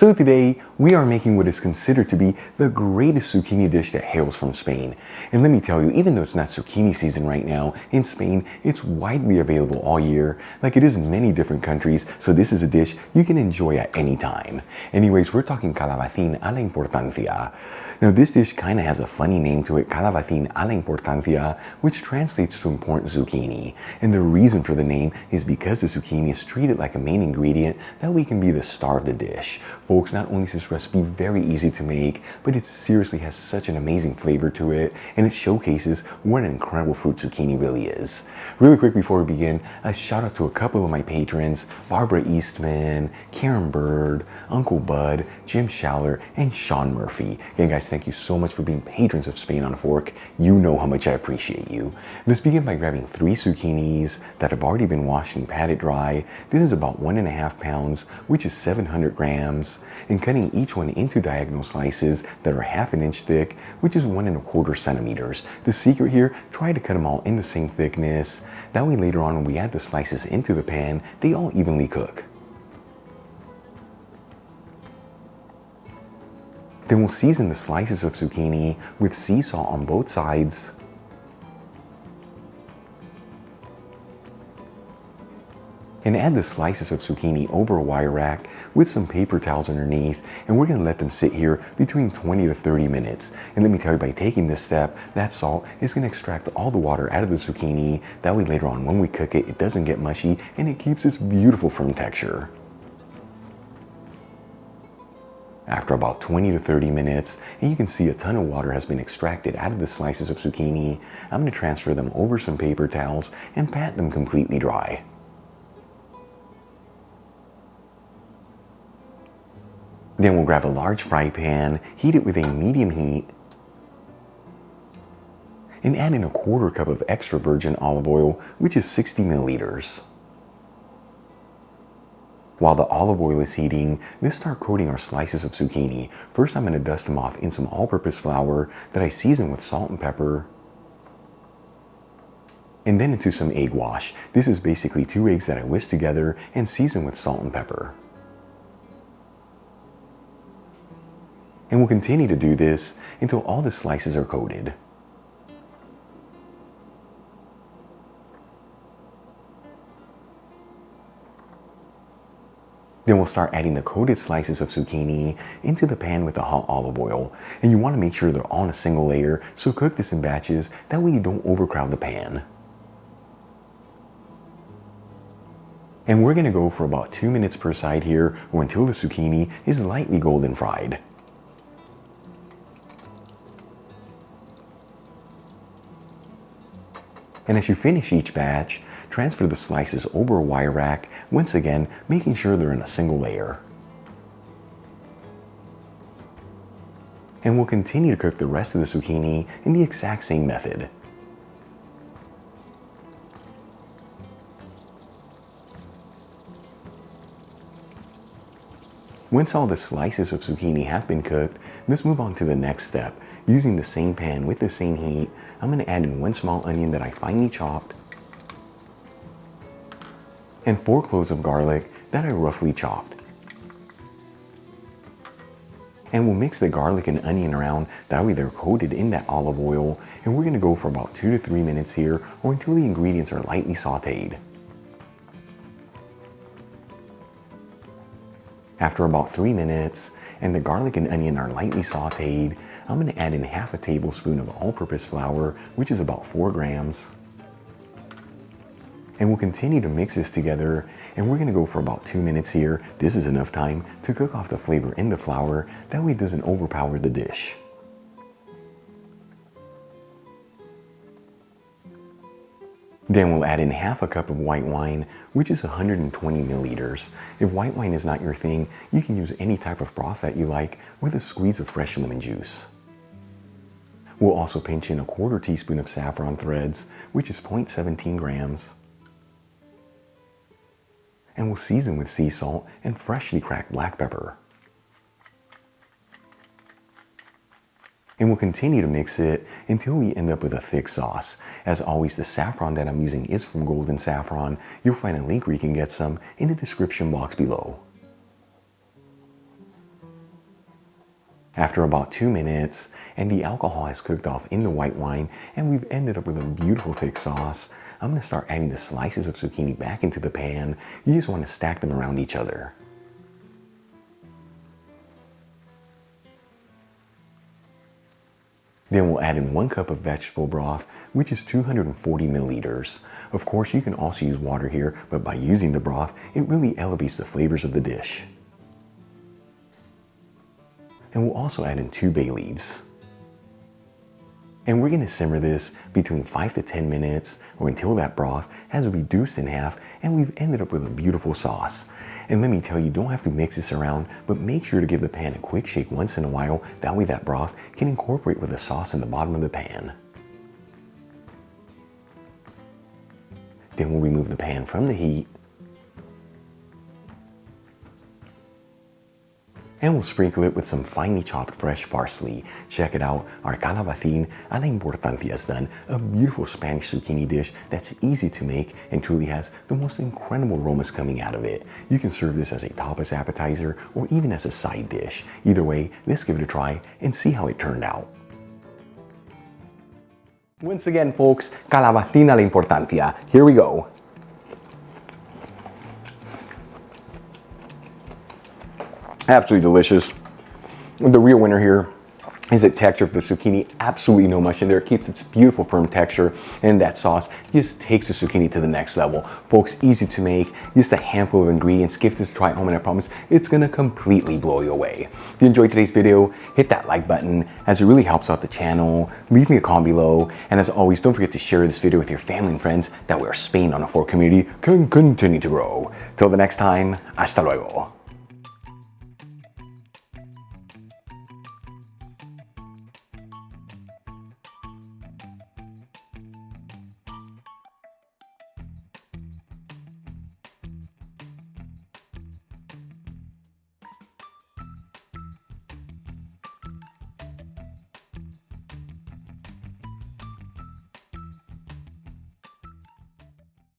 So today, we are making what is considered to be the greatest zucchini dish that hails from Spain. And let me tell you, even though it's not zucchini season right now, in Spain, it's widely available all year, like it is in many different countries, so this is a dish you can enjoy at any time. Anyways, we're talking calabacin a la importancia. Now this dish kind of has a funny name to it, calabacin a la importancia, which translates to important zucchini. And the reason for the name is because the zucchini is treated like a main ingredient that way can be the star of the dish. Folks, not only is this recipe very easy to make, but it seriously has such an amazing flavor to it, and it showcases what an incredible fruit zucchini really is. Really quick before we begin, a shout out to a couple of my patrons, Barbara Eastman, Karen Bird, Uncle Bud, Jim Schaller, and Sean Murphy. Again guys, thank you so much for being patrons of Spain on a Fork. You know how much I appreciate you. Let's begin by grabbing 3 zucchinis that have already been washed and patted dry. This is about 1.5 pounds, which is 700 grams, and cutting each one into diagonal slices that are 1/2 inch thick, which is 1.25 centimeters. The secret here, try to cut them all in the same thickness. That way later on when we add the slices into the pan, they all evenly cook. Then we'll season the slices of zucchini with sea salt on both sides. And add the slices of zucchini over a wire rack with some paper towels underneath, and we're gonna let them sit here between 20 to 30 minutes. And let me tell you, by taking this step, that salt is gonna extract all the water out of the zucchini. That way later on when we cook it, it doesn't get mushy and it keeps its beautiful firm texture. After about 20 to 30 minutes, and you can see a ton of water has been extracted out of the slices of zucchini, I'm gonna transfer them over some paper towels and pat them completely dry. Then we'll grab a large fry pan, heat it with a medium heat, and add in 1/4 cup of extra virgin olive oil, which is 60 milliliters. While the olive oil is heating, let's start coating our slices of zucchini. First, I'm going to dust them off in some all-purpose flour that I season with salt and pepper, and then into some egg wash. This is basically 2 eggs that I whisk together and season with salt and pepper. And we'll continue to do this until all the slices are coated. Then we'll start adding the coated slices of zucchini into the pan with the hot olive oil. And you want to make sure they're all in a single layer, so cook this in batches, that way you don't overcrowd the pan. And we're going to go for about 2 minutes per side here, or until the zucchini is lightly golden fried. And as you finish each batch, transfer the slices over a wire rack, once again making sure they're in a single layer. And we'll continue to cook the rest of the zucchini in the exact same method. Once all the slices of zucchini have been cooked, let's move on to the next step. Using the same pan with the same heat, I'm going to add in 1 small onion that I finely chopped, and 4 cloves of garlic that I roughly chopped. And we'll mix the garlic and onion around, that way they're coated in that olive oil, and we're going to go for about 2 to 3 minutes here, or until the ingredients are lightly sauteed. After about 3 minutes, and the garlic and onion are lightly sauteed, I'm going to add in 1/2 tablespoon of all-purpose flour, which is about 4 grams. And we'll continue to mix this together, and we're going to go for about 2 minutes here. This is enough time to cook off the flavor in the flour, that way it doesn't overpower the dish. Then we'll add in 1/2 cup of white wine, which is 120 milliliters. If white wine is not your thing, you can use any type of broth that you like with a squeeze of fresh lemon juice. We'll also pinch in 1/4 teaspoon of saffron threads, which is 0.17 grams. And we'll season with sea salt and freshly cracked black pepper. And we'll continue to mix it until we end up with a thick sauce. As always, the saffron that I'm using is from Golden Saffron. You'll find a link where you can get some in the description box below. After about 2 minutes, and the alcohol has cooked off in the white wine, and we've ended up with a beautiful thick sauce, I'm gonna start adding the slices of zucchini back into the pan. You just wanna stack them around each other. Then we'll add in 1 cup of vegetable broth, which is 240 milliliters. Of course, you can also use water here, but by using the broth, it really elevates the flavors of the dish. And we'll also add in 2 bay leaves. And we're gonna simmer this between 5 to 10 minutes or until that broth has reduced in half and we've ended up with a beautiful sauce. And let me tell you, don't have to mix this around, but make sure to give the pan a quick shake once in a while. That way that broth can incorporate with the sauce in the bottom of the pan. Then we'll remove the pan from the heat. And we'll sprinkle it with some finely chopped fresh parsley. Check it out, our Calabacin a la Importancia is done, a beautiful Spanish zucchini dish that's easy to make and truly has the most incredible aromas coming out of it. You can serve this as a tapas appetizer or even as a side dish. Either way, let's give it a try and see how it turned out. Once again, folks, Calabacin a la Importancia. Here we go. Absolutely delicious. The real winner here is the texture of the zucchini. Absolutely no mush in there. It keeps its beautiful firm texture, and that sauce just takes the zucchini to the next level. Folks, easy to make, just a handful of ingredients. Give this a try at home and I promise it's gonna completely blow you away. If you enjoyed today's video, hit that like button as it really helps out the channel. Leave me a comment below, and as always, don't forget to share this video with your family and friends. That way our Spain on a 4 community can continue to grow. Till the next time, hasta luego.